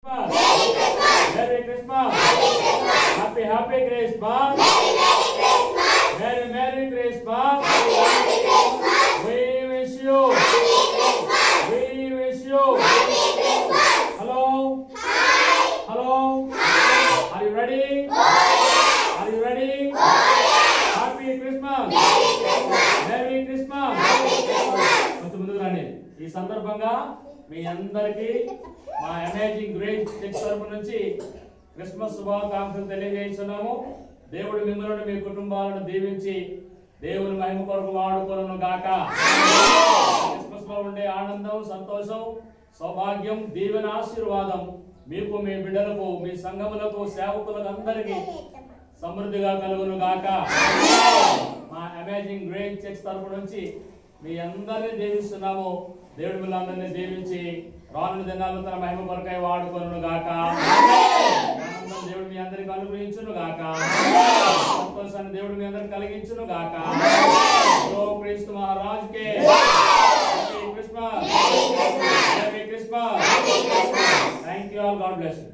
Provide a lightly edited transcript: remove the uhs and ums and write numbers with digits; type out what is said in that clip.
Merry Christmas. Happy Christmas. Merry Christmas. We wish you. Hello. Are you ready? Are you ready? Happy Christmas. Merry Christmas. కొంచెం ముందుకు రండి. ఈ సందర్భంగా మీ అందరికీ మా అమేజింగ్ గ్రేస్ చర్చ్ తరపు నుంచి క్రిస్మస్ శుభాకాంక్షలు తెలియజేస్తున్నాము. దేవుడు మిమ్మల్ని మీ కుటుంబాలను దీవించి దేవుని మహిమ కొరకు వాడుకొనును గాక. క్రిస్మస్ లో ఉండే ఆనందం, సంతోషం, సౌభాగ్యం, దీవెన, ఆశీర్వాదం మీకు, మీ బిడ్డలకు, మీ సంఘములకు, సేవకులకు అందరికీ సమృద్ధిగా కలుగును గాక. మా అమేజింగ్ గ్రేస్ చర్చ్ తరపు నుంచి మీ అందరినీ దీవిస్తున్నాము. దేవుడు మిమ్మల్ని దీవించి రానున్న దినాల్లో తన మహిమ కొరకై వాడుకొనును గాక. ఆనందం దేవుడు మీ అందరికి అనుగ్రహించును గాక. సంతోషాన్ని దేవుడు మీ అందరికి కలిగించును గాక. క్రీస్తు మహారాజుకే happy Christmas. Thank you all. God bless you.